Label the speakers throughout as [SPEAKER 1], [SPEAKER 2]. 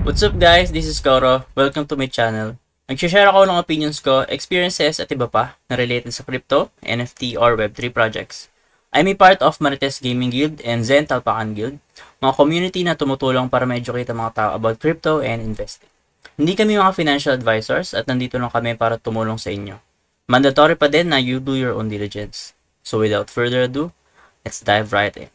[SPEAKER 1] What's up guys? This is Koro. Welcome to my channel. Nag-share ako ng opinions ko, experiences at iba pa na related sa crypto, NFT or Web3 projects. I'm a part of Marites Gaming Guild and Zen Talpakan Guild, mga community na tumutulong para ma-educate ang mga tao about crypto and investing. Hindi kami mga financial advisors at nandito lang kami para tumulong sa inyo. Mandatory pa din na you do your own diligence. So without further ado, let's dive right in.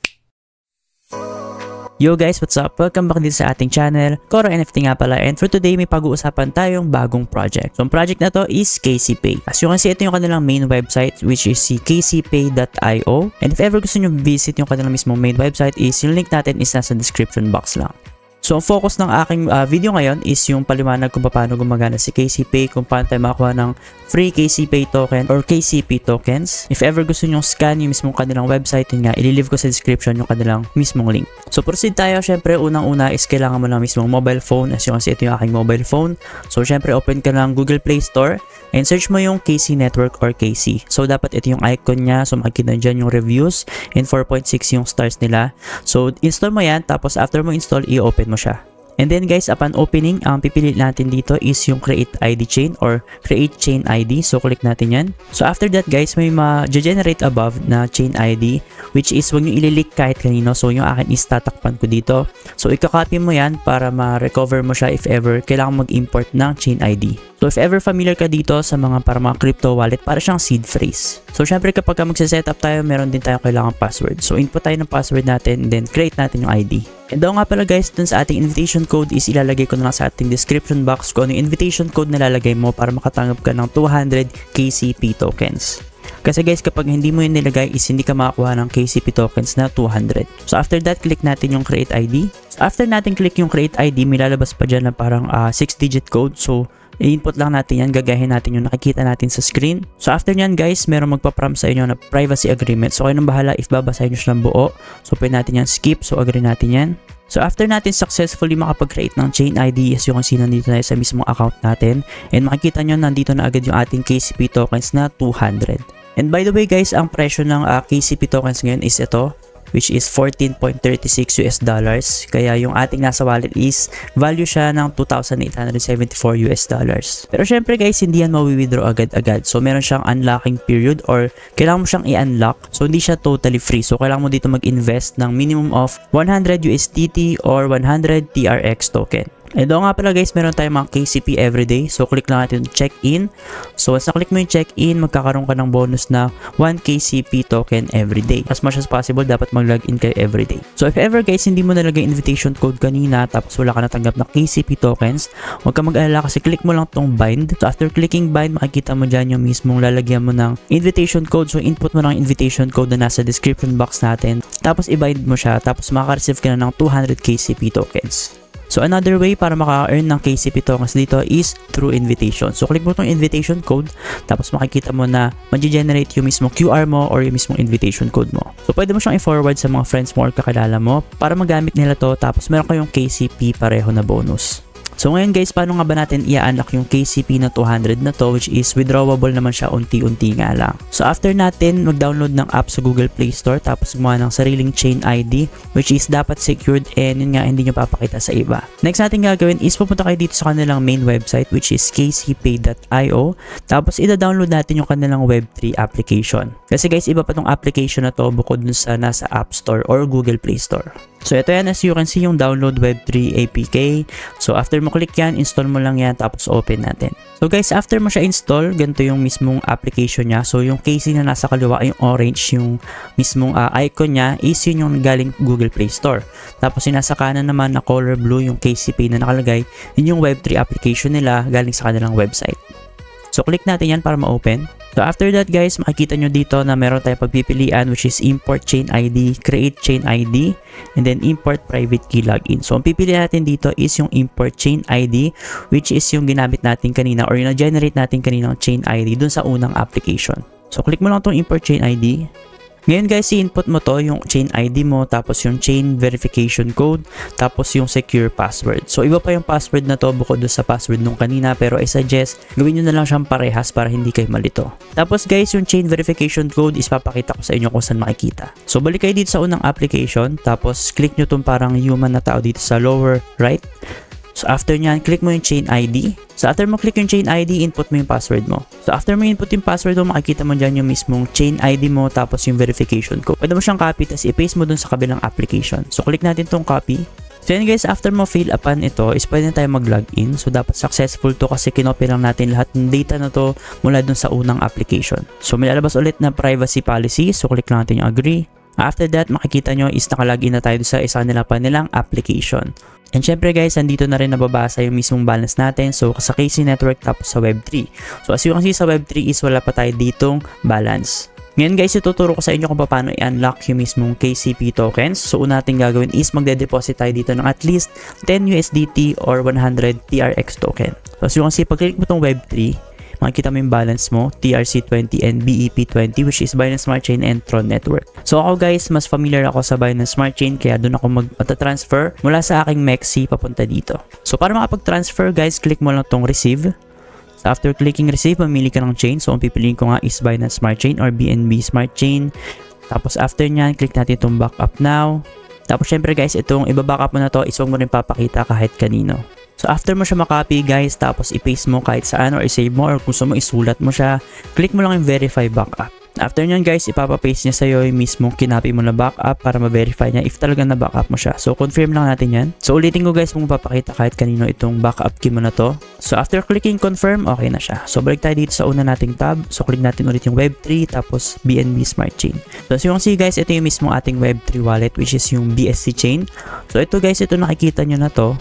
[SPEAKER 2] Yo guys, what's up? Welcome back din sa ating channel, Koro NFT nga pala, and for today may pag-uusapan tayong bagong project. So ang project na to is KCPay. As you can see, ito yung kanilang main website which is si kcpay.io, and if ever gusto nyo visit yung kanilang mismong main website is yung link natin is nasa description box lang. So ang focus ng aking video ngayon is yung paliwanag kung paano gumagana si KCPay, kung paano tayo makakuha ng free KCPay token or KCP tokens. If ever gusto nyo scan yung mismong kanilang website, yun nga, ililive ko sa description yung kanilang mismong link. So proceed tayo. Syempre unang-una is kailangan mo ng mismong mobile phone. As you can see, ito yung aking mobile phone. So syempre open ka ng Google Play Store and search mo yung KC Network or KC. So dapat ito yung icon niya. So makikita dyan yung reviews and 4.6 yung stars nila. So install mo yan, tapos after mo install, i-open mo siya. And then guys, upon opening, ang pipili natin dito is yung create ID chain or create chain ID. So click natin yan. So after that guys, may ma-generate above na chain ID, which is wag nyo ililik kahit kanino. So yung akin is tatakpan ko dito. So ikakopy mo yan para ma-recover mo siya if ever kailangan mag-import ng chain ID. So if ever familiar ka dito sa mga crypto wallet, para siyang seed phrase. So syempre kapag magse-setup tayo, meron din tayong kailangan password. So input tayo ng password natin, then create natin yung ID. And daw nga pala guys, dun sa ating invitation code is ilalagay ko na lang sa ating description box kung ano yung invitation code na lalagay mo para makatanggap ka ng 200 KCP tokens. Kasi guys, kapag hindi mo yun nilagay is hindi ka makakuha ng KCP tokens na 200. So after that, click natin yung create ID. So after natin click yung create ID, may lalabas pa dyan na parang 6-digit code. So i-input lang natin yan, gagahin natin yung nakikita natin sa screen. So after nyan guys, meron magpa-prompt sa inyo na privacy agreement. So kayo nang bahala if babasahin nyo siya ng buo. So pwede natin yan skip, so agree natin yan. So after natin successfully makapag-create ng chain ID, as yung kasi nandito na sa mismong account natin, and makikita nyo nandito na agad yung ating KCP tokens na 200. And by the way guys, ang presyo ng KCP tokens ngayon is ito, which is $14.36 US dollars. Kaya yung ating nasa wallet is value siya ng $2,874 US dollars. Pero syempre guys, hindi yan mawi-withdraw agad-agad. So meron siyang unlocking period or kailangan mo siyang i-unlock. So hindi siya totally free. So kailangan mo dito mag-invest ng minimum of 100 USDT or 100 TRX token. And doon nga pala guys, meron tayong mga KCP everyday. So click lang natin check-in. So once na-click mo yung check-in, magkakaroon ka ng bonus na 1 KCP token everyday. As much as possible, dapat mag-login kayo everyday. So if ever guys, hindi mo nalagay invitation code kanina tapos wala ka natanggap na KCP tokens, huwag ka mag-alala kasi click mo lang tong bind. So after clicking bind, makikita mo dyan yung mismong lalagyan mo ng invitation code. So input mo lang invitation code na nasa description box natin. Tapos i-bind mo siya. Tapos makaka-receive ka na ng 200 KCP tokens. So another way para maka-earn ng KCP tokens dito is through invitation. So click mo itong invitation code, tapos makikita mo na mag-generate yung mismo QR mo or yung mismong invitation code mo. So pwede mo siyang i-forward sa mga friends mo or kakilala mo para magamit nila to, tapos meron kayong KCP pareho na bonus. So ngayon guys, paano nga ba natin i-unlock yung KCP na 200 na to, which is withdrawable naman siya unti-unti nga lang. So after natin mag-download ng app sa Google Play Store, tapos gumawa ng sariling chain ID, which is dapat secured and yun nga hindi nyo papakita sa iba. Next natin gagawin is pupunta kayo dito sa kanilang main website, which is kcpay.io, tapos ida-download natin yung kanilang Web3 application. Kasi guys, iba pa tong application na to bukod dun sa nasa App Store or Google Play Store. So ito yan, as you can see, yung download Web3 APK. So after mo click yan, install mo lang yan, tapos open natin. So guys, after mo siya install, ganito yung mismong application niya. So yung KC na nasa kaliwa, yung orange, yung mismong icon niya, is yun yung galing Google Play Store. Tapos yung nasa kanan naman na color blue, yung KCP na nakalagay, yun yung Web3 application nila galing sa kanilang website. So click natin yan para ma-open. So after that guys, makikita nyo dito na meron tayong pagpipilian, which is import chain ID, create chain ID, and then import private key login. So ang pipili natin dito is yung import chain ID, which is yung ginamit natin kanina or yung na-generate natin kaninang chain ID dun sa unang application. So click mo lang itong import chain ID. Ngayon guys, i-input mo to, yung chain ID mo, tapos yung chain verification code, tapos yung secure password. So iba pa yung password na to bukod sa password nung kanina, pero I suggest gawin nyo na lang siyang parehas para hindi kayo malito. Tapos guys, yung chain verification code is papakita ko sa inyo kung saan makikita. So balik kayo dito sa unang application, tapos click nyo tong parang human na tao dito sa lower right. So after nyan, click mo yung chain ID. So after mo click yung chain ID, input mo yung password mo. So after mo input yung password mo, makikita mo dyan yung mismong chain ID mo tapos yung verification code. Pwede mo siyang copy tapos i-paste mo dun sa kabilang application. So click natin tong copy. So yan guys, after mo fill upan ito, is pwede na tayo mag-login. So dapat successful to kasi kinopy lang natin lahat ng data na to mula dun sa unang application. So may lalabas ulit na privacy policy. So click lang natin yung agree. After that, makikita nyo is nakalagin na tayo sa isa nila pa nilang application. And syempre guys, andito na rin nababasa yung mismong balance natin. So sa KC Network tapos sa Web3. So as you can see sa Web3 is wala pa tayo ditong balance. Ngayon guys, ituturo ko sa inyo kung paano i-unlock yung mismong KCP tokens. So una natin gagawin is magde-deposit tayo dito ng at least 10 USDT or 100 TRX token. So as you can see, pag-click mo itong Web3, makikita mo yung balance mo, TRC20 and BEP20 which is Binance Smart Chain and Tron Network. So ako guys, mas familiar ako sa Binance Smart Chain kaya doon ako mag-transfer mula sa aking MEXC papunta dito. So para makapag-transfer guys, click mo lang tong receive. So after clicking receive, mamili ka ng chain. So ang pipiliin ko nga is Binance Smart Chain or BNB Smart Chain. Tapos after nyan, click natin itong backup now. Tapos syempre guys, itong iba-backup mo na to is huwag mo rin papakita kahit kanino. So after mo siya makopy guys, tapos i-paste mo kahit saan or i-save mo or gusto mo isulat mo siya, click mo lang yung verify backup. After nyan guys, ipapapaste niya sa'yo yung mismong kinopy mo na backup para ma-verify niya if talaga na-backup mo siya. So confirm lang natin yan. So ulitin ko guys kung papakita kahit kanino itong backup key mo na to. So after clicking confirm, okay na siya. So balik tayo dito sa una nating tab. So click natin ulit yung Web3 tapos BNB Smart Chain. So as you can see guys, ito yung mismong ating Web3 wallet which is yung BSC chain. So ito guys, ito nakikita nyo na to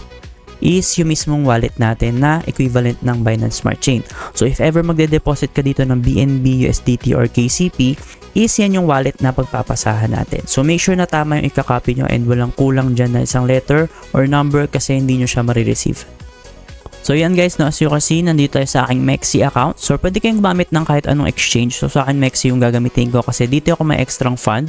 [SPEAKER 2] is yung mismong wallet natin na equivalent ng Binance Smart Chain. So if ever magde-deposit ka dito ng BNB, USDT, or KCP, is yan yung wallet na pagpapasahan natin. So make sure na tama yung ikakopy nyo and walang kulang dyan na isang letter or number kasi hindi nyo siya marireceive. So yan guys, no, as you can see, nandito tayo sa aking MEXC account. So pwede kayong gumamit ng kahit anong exchange. So sa akin MEXC yung gagamitin ko kasi dito ako may extra fund.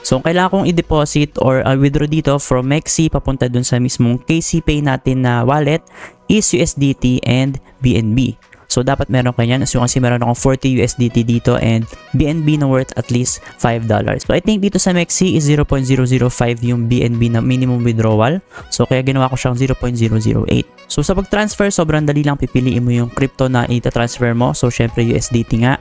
[SPEAKER 2] So, kailangan kong i-deposit or withdraw dito from MEXC papunta dun sa mismong KCPay natin na wallet is USDT and BNB. So, dapat meron ka yan. As you can see, meron akong 40 USDT dito and BNB na worth at least $5. So, I think dito sa MEXC is 0.005 yung BNB na minimum withdrawal. So, kaya ginawa ko siyang 0.008. So, sa pag-transfer, sobrang dali lang pipiliin mo yung crypto na ita-transfer mo. So, syempre USDT nga.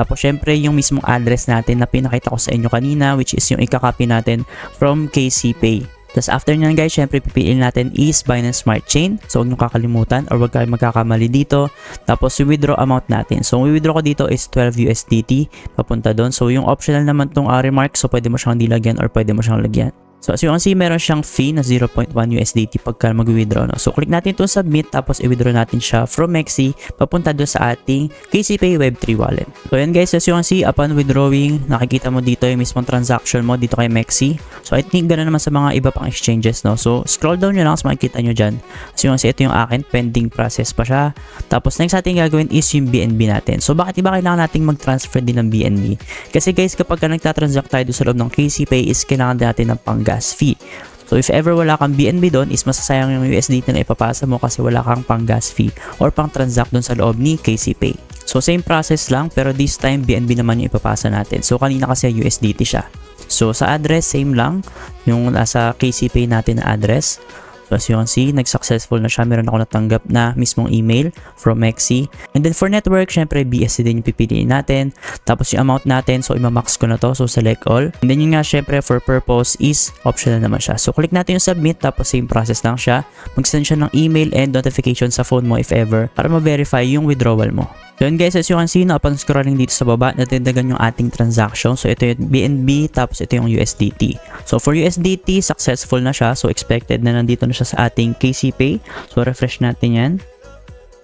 [SPEAKER 2] Tapos syempre yung mismong address natin na pinakita ko sa inyo kanina which is yung ikakopy natin from KCPay. Tapos after nyan guys, syempre pipiliin natin is Binance Smart Chain. So huwag nyo kakalimutan or huwag kayo magkakamali dito. Tapos yung withdraw amount natin. So yung withdraw ko dito is 12 USDT papunta doon. So yung optional naman tong remark, so pwede mo siyang dilagyan or pwede mo siyang lagyan. So as you can see, meron siyang fee na 0.1 USDT pagka mag-withdraw. No? So click natin ito submit tapos i-withdraw natin siya from MEXC papunta doon sa ating KCPay Web3 wallet. So yan guys, as you can see, upon withdrawing, nakikita mo dito yung mismong transaction mo dito kay MEXC. So I think ganoon naman sa mga iba pang exchanges. No? So scroll down nyo lang, so makikita nyo dyan. As you can see, ito yung akin, pending process pa siya. Tapos next natin gagawin is yung BNB natin. So bakit iba kailangan nating mag-transfer din ng BNB? Kasi guys, kapag nagtatransact tayo sa loob ng KCPay is kailangan natin ng gas fee. So if ever wala kang BNB doon is masasayang yung USDT na ipapasa mo kasi wala kang pang gas fee or pang transact doon sa loob ni KCPay. So same process lang pero this time BNB naman yung ipapasa natin. So kanina kasi USDT siya. So sa address same lang yung nasa KCPay natin na address. So as you can see, nag-successful na siya. Meron ako natanggap na mismong email from MEXC. And then for network, syempre BSC din yung pipiliin natin. Tapos yung amount natin, so imamax ko na to. So select all. And then yung nga syempre for purpose is optional naman siya. So click natin yung submit, tapos same process lang siya. Mag-send siya ng email and notification sa phone mo if ever para ma-verify yung withdrawal mo. So yun guys, as you can see, no, upon scrolling dito sa baba, natindagan yung ating transaction. So ito yung BNB, tapos ito yung USDT. So for USDT, successful na siya. So expected na nandito na siya sa ating KCPay. So refresh natin yan.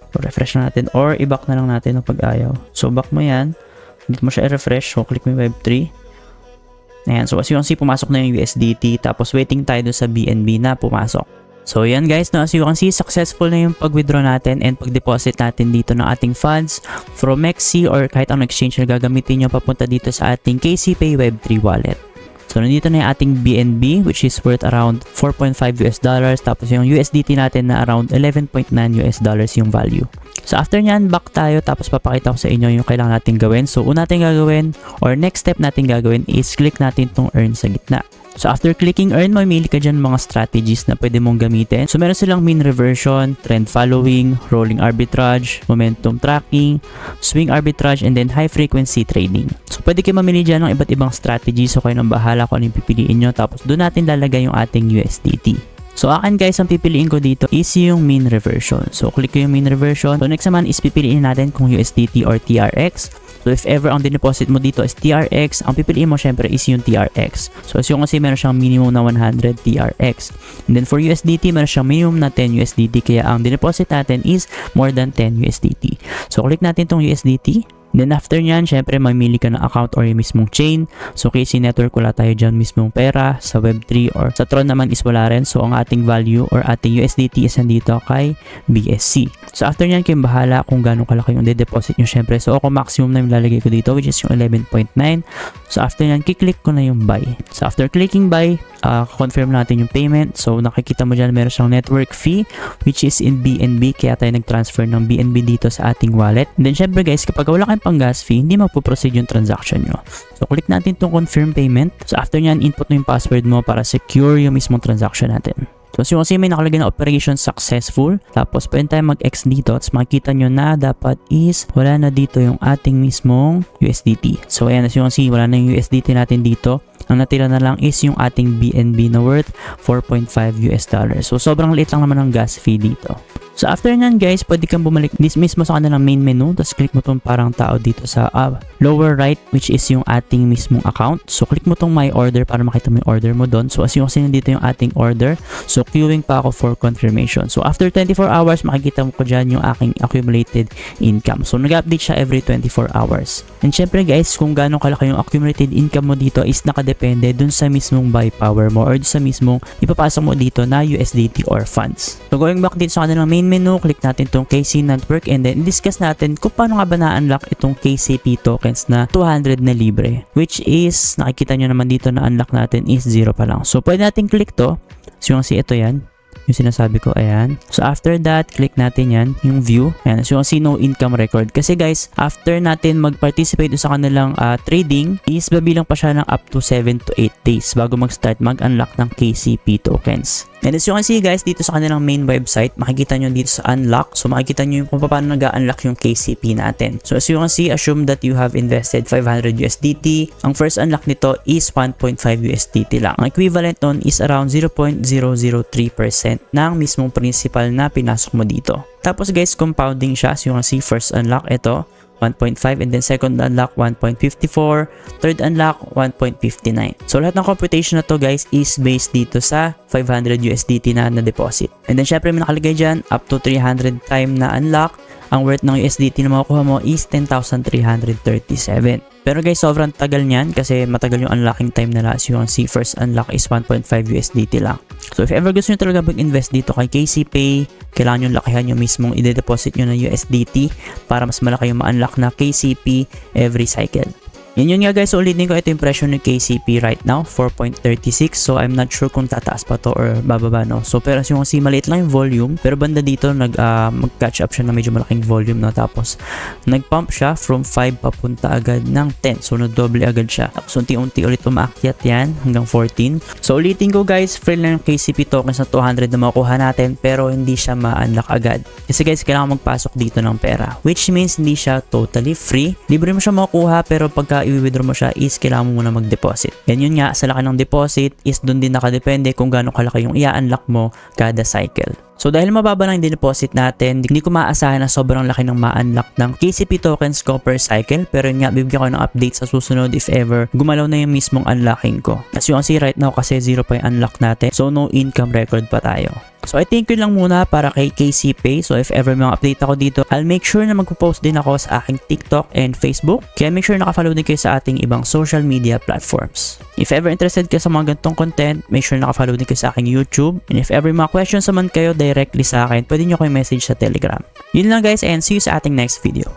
[SPEAKER 2] So refresh natin or i-back na lang natin pag ayaw. So back mo yan. Dito mo siya i-refresh. So click mo yung Web3. Ayan. So as you can see, pumasok na yung USDT. Tapos waiting tayo doon sa BNB na pumasok. So yan guys, no, as you can see, successful na yung pag-withdraw natin and pag-deposit natin dito ng ating funds from MEXC or kahit anong exchange na gagamitin nyo papunta dito sa ating KCPay Web3 wallet. So nandito na yung ating BNB which is worth around $4.5 tapos yung USDT natin na around $11.9 yung value. So after nyan, back tayo tapos papakita ko sa inyo yung kailangan natin gawin. So una natin gagawin or next step natin gagawin is click natin tong earn sa gitna. So after clicking earn, mamili ka dyan mga strategies na pwede mong gamitin. So meron silang mean reversion, trend following, rolling arbitrage, momentum tracking, swing arbitrage, and then high frequency trading. So pwede kayo mamili dyan ng iba't ibang strategies. So kayo nang bahala kung ano yung pipiliin nyo. Tapos doon natin lalagay yung ating USDT. So akin guys, ang pipiliin ko dito is yung mean reversion. So click ko yung mean reversion. So next naman is pipiliin natin kung USDT or TRX. So if ever ang dineposit mo dito is TRX, ang pipiliin mo syempre is yung TRX. So as yung kasi meron siyang minimum na 100 TRX. And then for USDT, meron siyang minimum na 10 USDT. Kaya ang dineposit natin is more than 10 USDT. So click natin tong USDT. Then after nyan, syempre mamili ka ng account or yung mismong chain. So KC Network, wala tayo dyan mismong pera. Sa Web3 or sa Tron naman is wala rin. So ang ating value or ating USDT is nandito kay BSC. So after nyan, kayong bahala kung gano'ng kalaki yung de-deposit nyo syempre. So ako maximum na yung lalagay ko dito, which is yung 11.9. So after nyan, kiklik ko na yung buy. So after clicking buy, confirm natin yung payment. So nakikita mo dyan meron siyang network fee which is in BNB, kaya tayo nag-transfer ng BNB dito sa ating wallet. And then syempre guys, kapag wala kayong pang gas fee, hindi magpo-proceed yung transaction nyo. So click natin itong confirm payment. So after nyan, input mo yung password mo para secure yung mismong transaction natin. So kasi may nakalagay na operation successful. Tapos pwede tayo mag-X dito. Tapos makikita nyo na dapat is wala na dito yung ating mismong USDT. So ayan, as you can see, wala na yung USDT natin dito. Ang natira na lang is yung ating BNB na worth $4.5. So sobrang liit lang naman ang gas fee dito. So after nyan guys, pwede kang bumalik mismo sa kanilang main menu. Tapos click mo tong parang tao dito sa lower right, which is yung ating mismong account. So click mo tong my order para makita mo yung order mo doon. So as yung kasi nandito yung ating order. So queuing pa ako for confirmation. So after 24 hours, makikita mo ko dyan yung aking accumulated income. So nag-update siya every 24 hours. And syempre guys, kung gano'ng kalaki yung accumulated income mo dito is nakadepende dun sa mismong buy power mo or dun sa mismong ipapasok mo dito na USDT or funds. So going back dito sa kanilang main menu, click natin itong KC Network and then discuss natin kung paano nga ba na-unlock itong KCP tokens na 200 na libre, which is nakikita nyo naman dito na unlock natin is 0 pa lang. So pwede natin click to. So yung ito yan, yung sinasabi ko, ayan. So after that, click natin yan, yung view. Ayan, so yung no income record. Kasi guys, after natin mag-participate sa kanilang trading, is babilang pa siya ng up to 7 to 8 days bago mag-start mag-unlock ng KCP tokens. And as you can see guys, dito sa kanilang main website, makikita nyo dito sa unlock. So makikita nyo yung kung paano nag-unlock yung KCP natin. So as you can see, assume that you have invested 500 USDT. Ang first unlock nito is 1.5 USDT lang. Ang equivalent nun is around 0.003% ng mismong principal na pinasok mo dito. Tapos guys, compounding siya. So you can see, first unlock, ito 1.5, and then second unlock 1.54, third unlock 1.59. So lahat ng computation na to guys is based dito sa 500 USDT na deposit. And then syempre may nakalagay dyan up to 300 time na unlock. Ang worth ng USDT na makukuha mo is 10,337. Pero guys, sobrang tagal niyan kasi matagal yung unlocking time nila. As you can see, first unlock is 1.5 USDT lang. So if ever gusto nyo talaga mag-invest dito kay KCPay, kailangan nyo lakihan yung mismong i-deposit nyo na USDT para mas malaki yung ma-unlock na KCP every cycle. Yun nga guys, so ulitin ko, ito yung presyo ng KCP right now, 4.36. So I'm not sure kung tataas pa to or bababa, no. So pero as yung kasi maliit lang yung volume, pero banda dito mag-catch up siya na medyo malaking volume, no. Tapos nag-pump siya from 5 papunta agad ng 10. So nag-double agad siya. Tapos unti-unti ulit umaakyat yan hanggang 14. So ulitin ko guys, free lang yung KCP tokens na 200 na makukuha natin, pero hindi siya ma-unlock agad. Kasi guys, kailangan magpasok dito ng pera, which means hindi siya totally free. Libre mo siya makukuha, pero pagka i-withdraw mo siya is kailangan mo muna mag-deposit. And yun nga, sa laki ng deposit is dun din nakadepende kung gaano kalaki yung i-unlock mo kada cycle. So dahil mababa lang yung deposit natin, hindi ko maasahan na sobrang laki ng ma-unlock ng KCP tokens ko per cycle. Pero yun nga, bibigyan ko ng update sa susunod if ever gumalaw na yung mismong unlocking ko. As you can see right now, kasi 0 pa yung unlock natin. So no income record pa tayo. So I think yun lang muna para kay KCPay. So if ever may update ako dito, I'll make sure na magpo-post din ako sa aking TikTok and Facebook. Kaya make sure naka-follow din kayo sa ating ibang social media platforms. If ever interested kayo sa mga ganitong content, make sure naka-follow din kayo sa aking YouTube. And if ever mga questions naman kayo directly sa akin, pwede nyo kayo message sa Telegram. Yun lang guys, and see you sa ating next video.